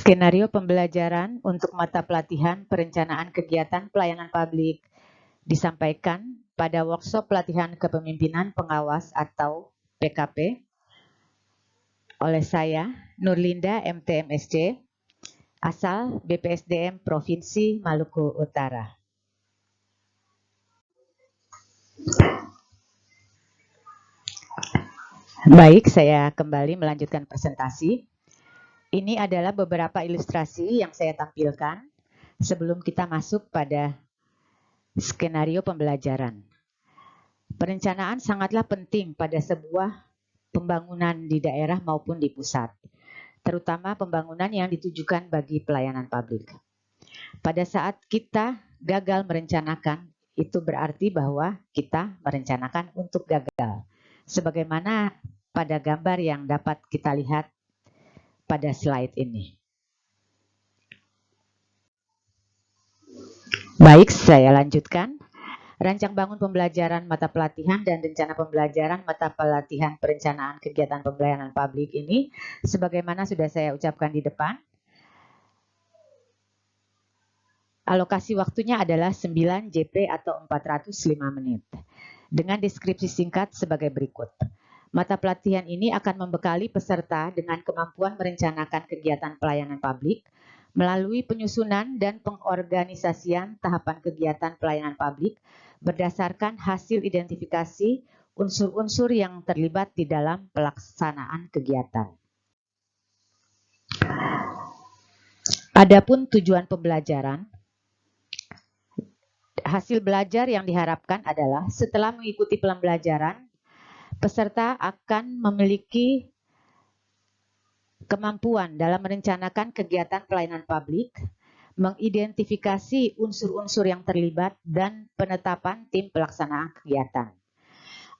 Skenario pembelajaran untuk mata pelatihan perencanaan kegiatan pelayanan publik disampaikan pada workshop pelatihan kepemimpinan pengawas atau PKP oleh saya, Nurlinda MTMSC, asal BPSDM Provinsi Maluku Utara. Baik, saya kembali melanjutkan presentasi. Ini adalah beberapa ilustrasi yang saya tampilkan sebelum kita masuk pada skenario pembelajaran. Perencanaan sangatlah penting pada sebuah pembangunan di daerah maupun di pusat, terutama pembangunan yang ditujukan bagi pelayanan publik. Pada saat kita gagal merencanakan, itu berarti bahwa kita merencanakan untuk gagal. Sebagaimana pada gambar yang dapat kita lihat pada slide ini. Baik, saya lanjutkan. Rancang bangun pembelajaran mata pelatihan dan rencana pembelajaran mata pelatihan perencanaan kegiatan pelayanan publik ini, sebagaimana sudah saya ucapkan di depan, alokasi waktunya adalah 9 JP atau 405 menit. Dengan deskripsi singkat sebagai berikut. Mata pelatihan ini akan membekali peserta dengan kemampuan merencanakan kegiatan pelayanan publik melalui penyusunan dan pengorganisasian tahapan kegiatan pelayanan publik berdasarkan hasil identifikasi unsur-unsur yang terlibat di dalam pelaksanaan kegiatan. Adapun tujuan pembelajaran, hasil belajar yang diharapkan adalah setelah mengikuti pembelajaran, peserta akan memiliki kemampuan dalam merencanakan kegiatan pelayanan publik, mengidentifikasi unsur-unsur yang terlibat, dan penetapan tim pelaksanaan kegiatan.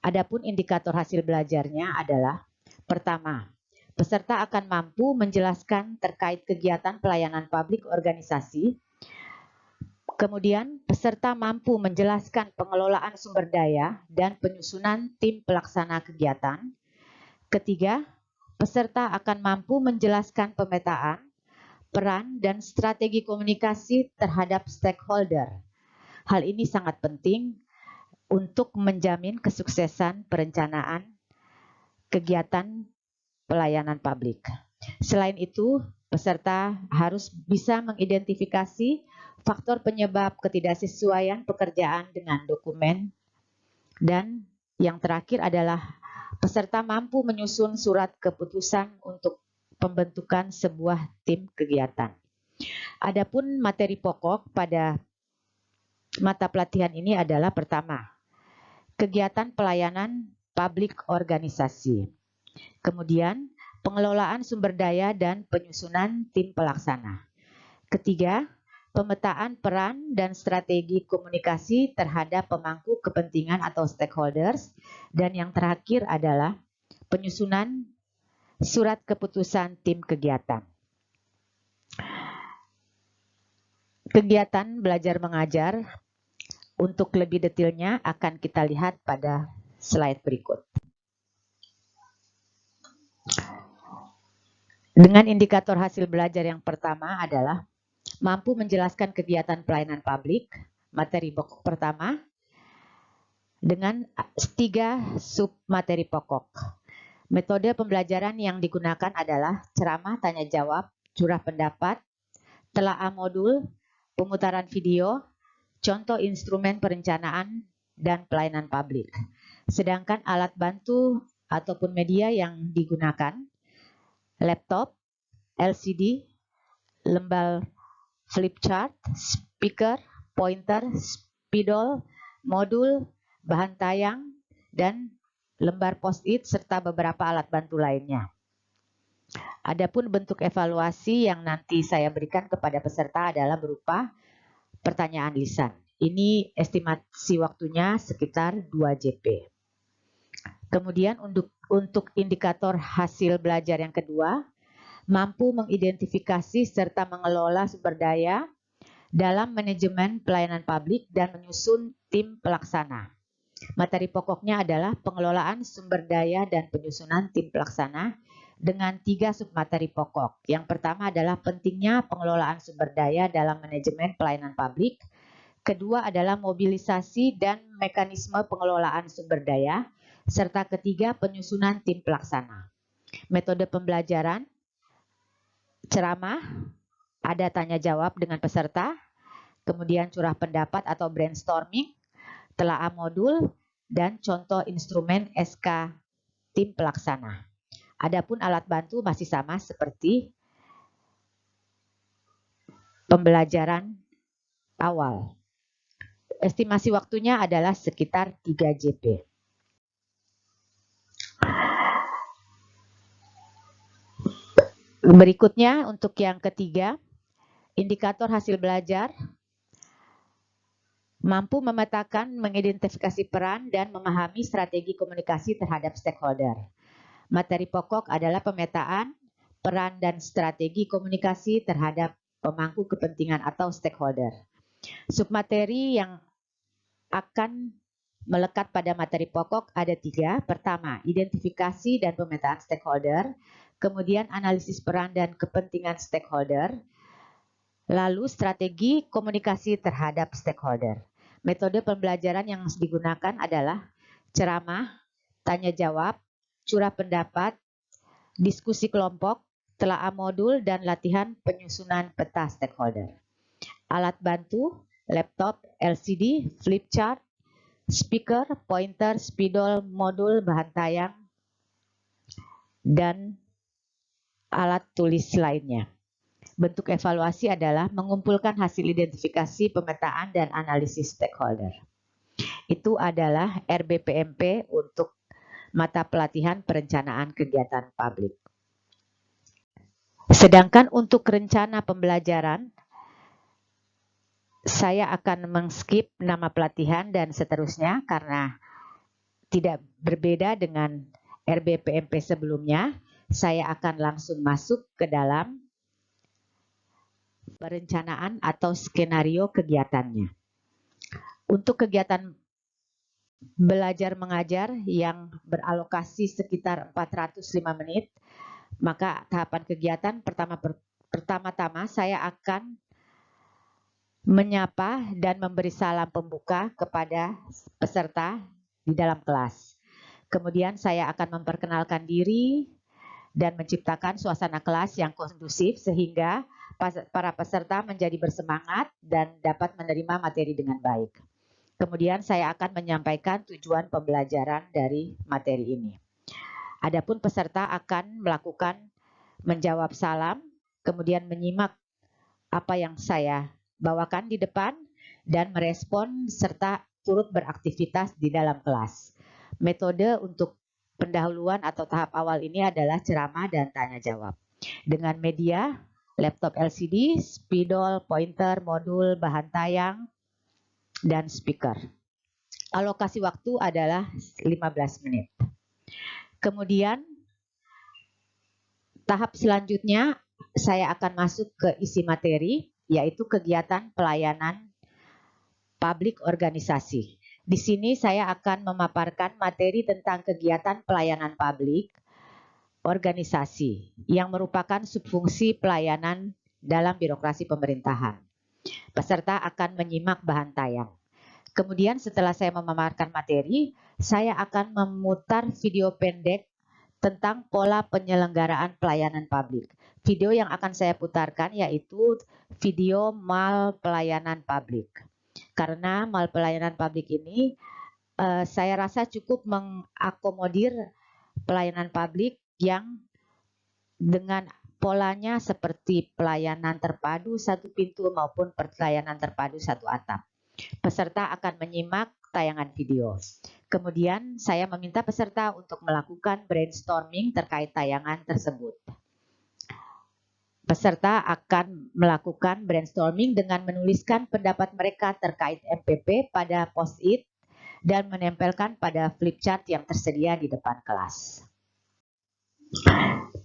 Adapun indikator hasil belajarnya adalah, pertama, peserta akan mampu menjelaskan terkait kegiatan pelayanan publik organisasi. Kemudian, peserta mampu menjelaskan pengelolaan sumber daya dan penyusunan tim pelaksana kegiatan. Ketiga, peserta akan mampu menjelaskan pemetaan, peran, dan strategi komunikasi terhadap stakeholder. Hal ini sangat penting untuk menjamin kesuksesan perencanaan kegiatan pelayanan publik. Selain itu, peserta harus bisa mengidentifikasi faktor penyebab ketidaksesuaian pekerjaan dengan dokumen. Dan yang terakhir adalah peserta mampu menyusun surat keputusan untuk pembentukan sebuah tim kegiatan. Adapun materi pokok pada mata pelatihan ini adalah pertama, kegiatan pelayanan publik organisasi. Kemudian, pengelolaan sumber daya dan penyusunan tim pelaksana. Ketiga, pemetaan peran dan strategi komunikasi terhadap pemangku kepentingan atau stakeholders. Dan yang terakhir adalah penyusunan surat keputusan tim kegiatan. Kegiatan belajar mengajar untuk lebih detailnya akan kita lihat pada slide berikut. Dengan indikator hasil belajar yang pertama adalah mampu menjelaskan kegiatan pelayanan publik, materi pokok pertama, dengan 3 sub materi pokok. Metode pembelajaran yang digunakan adalah ceramah, tanya jawab, curah pendapat, telaah modul, pemutaran video, contoh instrumen perencanaan, dan pelayanan publik. Sedangkan alat bantu ataupun media yang digunakan, laptop, LCD, lembar flip chart, speaker, pointer, spidol, modul, bahan tayang, dan lembar post-it serta beberapa alat bantu lainnya. Adapun bentuk evaluasi yang nanti saya berikan kepada peserta adalah berupa pertanyaan lisan. Ini estimasi waktunya sekitar 2 JP. Kemudian untuk indikator hasil belajar yang kedua, mampu mengidentifikasi serta mengelola sumber daya dalam manajemen pelayanan publik dan menyusun tim pelaksana. Materi pokoknya adalah pengelolaan sumber daya dan penyusunan tim pelaksana dengan 3 submateri pokok. Yang pertama adalah pentingnya pengelolaan sumber daya dalam manajemen pelayanan publik. Kedua adalah mobilisasi dan mekanisme pengelolaan sumber daya. Serta ketiga, penyusunan tim pelaksana. Metode pembelajaran, ceramah, ada tanya jawab dengan peserta, kemudian curah pendapat atau brainstorming, telaah modul, dan contoh instrumen SK tim pelaksana. Adapun alat bantu masih sama seperti pembelajaran awal. Estimasi waktunya adalah sekitar 3 JP. Berikutnya untuk yang ketiga, indikator hasil belajar mampu memetakan, mengidentifikasi peran dan memahami strategi komunikasi terhadap stakeholder. Materi pokok adalah pemetaan peran dan strategi komunikasi terhadap pemangku kepentingan atau stakeholder. Submateri yang akan melekat pada materi pokok ada 3. Pertama, identifikasi dan pemetaan stakeholder. Kemudian analisis peran dan kepentingan stakeholder. Lalu strategi komunikasi terhadap stakeholder. Metode pembelajaran yang digunakan adalah ceramah, tanya jawab, curah pendapat, diskusi kelompok, telaah modul, dan latihan penyusunan peta stakeholder. Alat bantu, laptop, LCD, flip chart, speaker, pointer, spidol, modul, bahan tayang, dan alat tulis lainnya. Bentuk evaluasi adalah mengumpulkan hasil identifikasi, pemetaan, dan analisis stakeholder. Itu adalah RBPMP untuk mata pelatihan perencanaan kegiatan publik. Sedangkan untuk rencana pembelajaran, saya akan men-skip nama pelatihan dan seterusnya karena tidak berbeda dengan RBPMP sebelumnya. Saya akan langsung masuk ke dalam perencanaan atau skenario kegiatannya. Untuk kegiatan belajar mengajar yang beralokasi sekitar 405 menit, maka tahapan kegiatan pertama-tama saya akan menyapa dan memberi salam pembuka kepada peserta di dalam kelas. Kemudian saya akan memperkenalkan diri dan menciptakan suasana kelas yang kondusif sehingga para peserta menjadi bersemangat dan dapat menerima materi dengan baik. Kemudian saya akan menyampaikan tujuan pembelajaran dari materi ini. Adapun peserta akan melakukan menjawab salam, kemudian menyimak apa yang saya bawakan di depan dan merespon serta turut beraktivitas di dalam kelas. Metode untuk pendahuluan atau tahap awal ini adalah ceramah dan tanya jawab. Dengan media, laptop LCD, spidol, pointer, modul, bahan tayang, dan speaker. Alokasi waktu adalah 15 menit. Kemudian, tahap selanjutnya saya akan masuk ke isi materi, yaitu kegiatan pelayanan publik organisasi. Di sini saya akan memaparkan materi tentang kegiatan pelayanan publik organisasi yang merupakan subfungsi pelayanan dalam birokrasi pemerintahan. Peserta akan menyimak bahan tayang. Kemudian setelah saya memaparkan materi, saya akan memutar video pendek tentang pola penyelenggaraan pelayanan publik. Video yang akan saya putarkan yaitu video mal pelayanan publik. Karena mal pelayanan publik ini saya rasa cukup mengakomodir pelayanan publik yang dengan polanya seperti pelayanan terpadu satu pintu maupun pelayanan terpadu satu atap. Peserta akan menyimak tayangan video. Kemudian saya meminta peserta untuk melakukan brainstorming terkait tayangan tersebut. Peserta akan melakukan brainstorming dengan menuliskan pendapat mereka terkait MPP pada post-it dan menempelkan pada flip chart yang tersedia di depan kelas.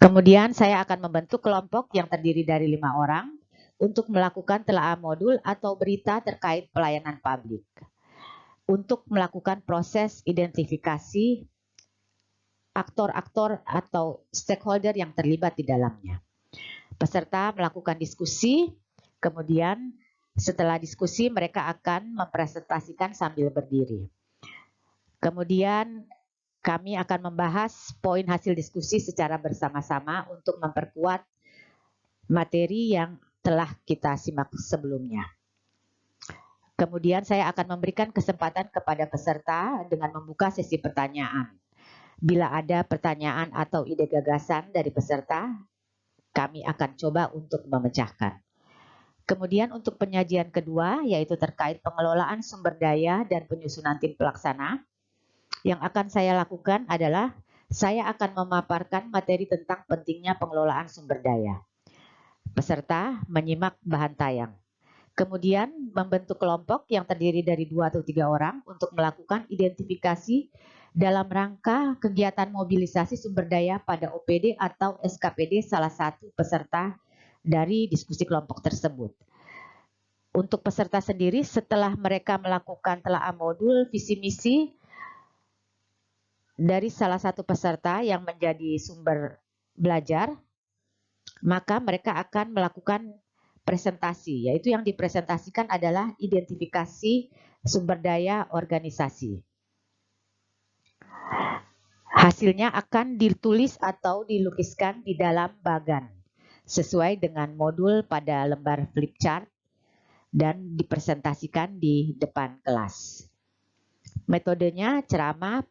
Kemudian saya akan membentuk kelompok yang terdiri dari 5 orang untuk melakukan telaah modul atau berita terkait pelayanan publik. Untuk melakukan proses identifikasi aktor-aktor atau stakeholder yang terlibat di dalamnya. Peserta melakukan diskusi, kemudian setelah diskusi mereka akan mempresentasikan sambil berdiri. Kemudian kami akan membahas poin hasil diskusi secara bersama-sama untuk memperkuat materi yang telah kita simak sebelumnya. Kemudian saya akan memberikan kesempatan kepada peserta dengan membuka sesi pertanyaan. Bila ada pertanyaan atau ide gagasan dari peserta, kami akan coba untuk memecahkan. Kemudian untuk penyajian kedua, yaitu terkait pengelolaan sumber daya dan penyusunan tim pelaksana, yang akan saya lakukan adalah saya akan memaparkan materi tentang pentingnya pengelolaan sumber daya. Peserta menyimak bahan tayang. Kemudian membentuk kelompok yang terdiri dari 2 atau 3 orang untuk melakukan identifikasi dalam rangka kegiatan mobilisasi sumber daya pada OPD atau SKPD salah satu peserta dari diskusi kelompok tersebut. Untuk peserta sendiri, setelah mereka melakukan telaah modul visi misi dari salah satu peserta yang menjadi sumber belajar, maka mereka akan melakukan presentasi, yaitu yang dipresentasikan adalah identifikasi sumber daya organisasi. Hasilnya akan ditulis atau dilukiskan di dalam bagan sesuai dengan modul pada lembar flip chart dan dipresentasikan di depan kelas. Metodenya ceramah,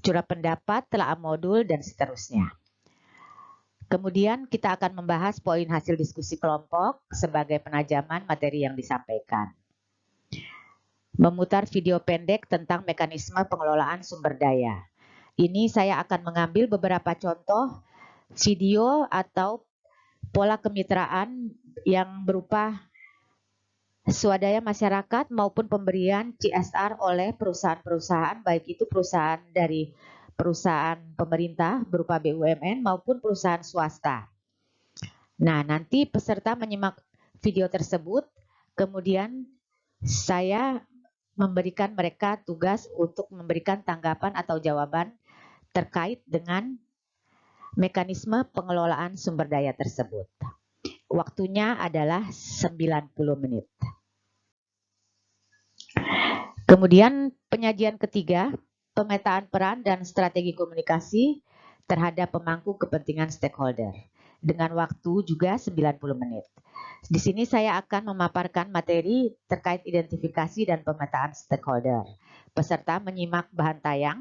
curah pendapat, telaah modul, dan seterusnya. Kemudian kita akan membahas poin hasil diskusi kelompok sebagai penajaman materi yang disampaikan. Memutar video pendek tentang mekanisme pengelolaan sumber daya. Ini saya akan mengambil beberapa contoh video atau pola kemitraan yang berupa swadaya masyarakat maupun pemberian CSR oleh perusahaan-perusahaan, baik itu perusahaan dari perusahaan pemerintah berupa BUMN maupun perusahaan swasta. Nah, nanti peserta menyimak video tersebut, kemudian saya memberikan mereka tugas untuk memberikan tanggapan atau jawaban terkait dengan mekanisme pengelolaan sumber daya tersebut. Waktunya adalah 90 menit. Kemudian penyajian ketiga, pemetaan peran dan strategi komunikasi terhadap pemangku kepentingan stakeholder dengan waktu juga 90 menit. Di sini saya akan memaparkan materi terkait identifikasi dan pemetaan stakeholder. Peserta menyimak bahan tayang.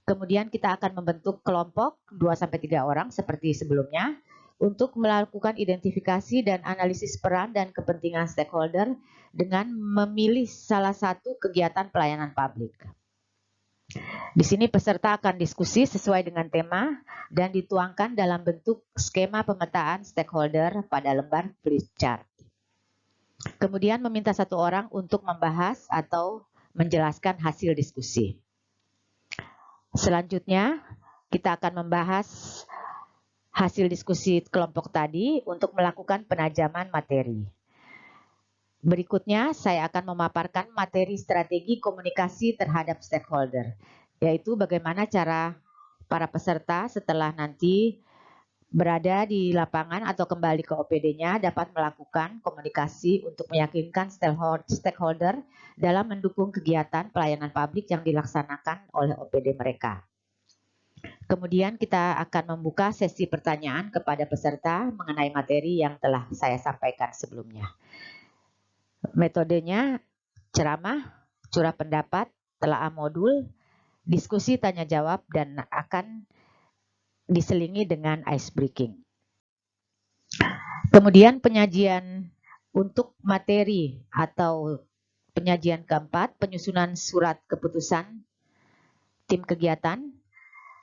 Kemudian kita akan membentuk kelompok 2-3 orang seperti sebelumnya untuk melakukan identifikasi dan analisis peran dan kepentingan stakeholder dengan memilih salah satu kegiatan pelayanan publik. Di sini peserta akan diskusi sesuai dengan tema dan dituangkan dalam bentuk skema pemetaan stakeholder pada lembar flip chart. Kemudian meminta satu orang untuk membahas atau menjelaskan hasil diskusi. Selanjutnya kita akan membahas hasil diskusi kelompok tadi untuk melakukan penajaman materi. Berikutnya saya akan memaparkan materi strategi komunikasi terhadap stakeholder, yaitu bagaimana cara para peserta setelah nanti berada di lapangan atau kembali ke OPD-nya dapat melakukan komunikasi untuk meyakinkan stakeholder dalam mendukung kegiatan pelayanan publik yang dilaksanakan oleh OPD mereka. Kemudian kita akan membuka sesi pertanyaan kepada peserta mengenai materi yang telah saya sampaikan sebelumnya. Metodenya ceramah, curah pendapat, telaah modul, diskusi tanya jawab, dan akan diselingi dengan ice breaking. Kemudian penyajian untuk materi atau penyajian keempat, penyusunan surat keputusan tim kegiatan.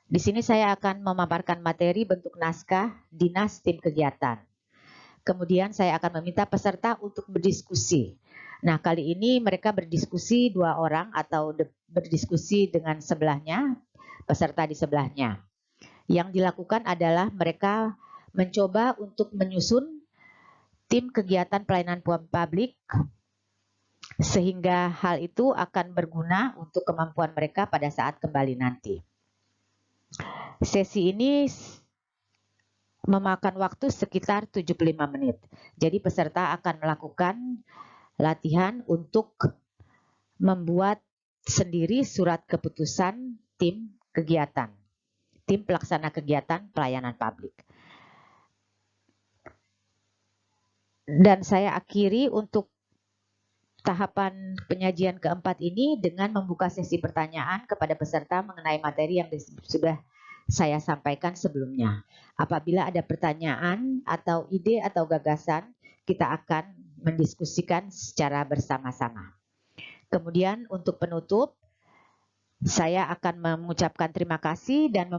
Di sini saya akan memaparkan materi bentuk naskah dinas tim kegiatan. Kemudian saya akan meminta peserta untuk berdiskusi. Nah, kali ini mereka berdiskusi 2 orang atau berdiskusi dengan sebelahnya, peserta di sebelahnya. Yang dilakukan adalah mereka mencoba untuk menyusun tim kegiatan pelayanan publik sehingga hal itu akan berguna untuk kemampuan mereka pada saat kembali nanti. Sesi ini memakan waktu sekitar 75 menit. Jadi peserta akan melakukan latihan untuk membuat sendiri surat keputusan tim kegiatan, tim pelaksana kegiatan pelayanan publik. Dan saya akhiri untuk tahapan penyajian keempat ini dengan membuka sesi pertanyaan kepada peserta mengenai materi yang sudah saya sampaikan sebelumnya. Apabila ada pertanyaan atau ide atau gagasan, kita akan mendiskusikan secara bersama-sama. Kemudian untuk penutup, saya akan mengucapkan terima kasih dan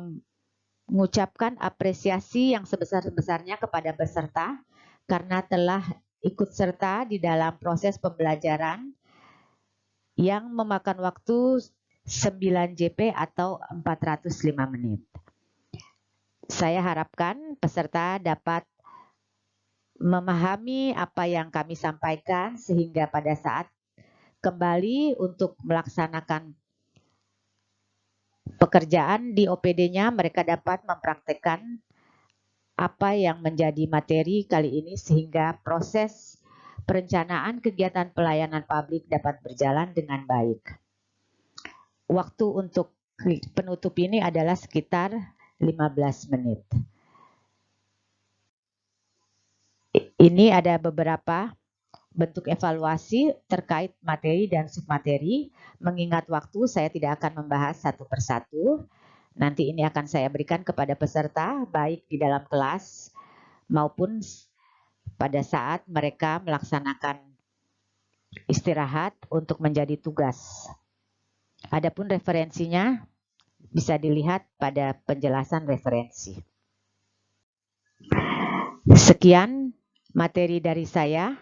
mengucapkan apresiasi yang sebesar-besarnya kepada peserta karena telah ikut serta di dalam proses pembelajaran yang memakan waktu 9 JP atau 405 menit. Saya harapkan peserta dapat memahami apa yang kami sampaikan sehingga pada saat kembali untuk melaksanakan pekerjaan di OPD-nya mereka dapat mempraktekkan apa yang menjadi materi kali ini sehingga proses perencanaan kegiatan pelayanan publik dapat berjalan dengan baik. Waktu untuk penutup ini adalah sekitar 15 menit. Ini ada beberapa bentuk evaluasi terkait materi dan submateri. Mengingat waktu, saya tidak akan membahas satu persatu. Nanti ini akan saya berikan kepada peserta, baik di dalam kelas maupun pada saat mereka melaksanakan istirahat untuk menjadi tugas. Adapun referensinya bisa dilihat pada penjelasan referensi. Sekian materi dari saya.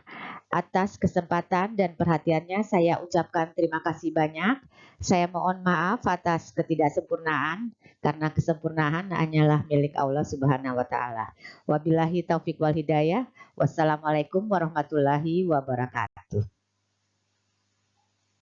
Atas kesempatan dan perhatiannya saya ucapkan terima kasih banyak. Saya mohon maaf atas ketidaksempurnaan karena kesempurnaan hanyalah milik Allah Subhanahu wa taala. Wabillahi taufik wal hidayah. Wassalamualaikum warahmatullahi wabarakatuh.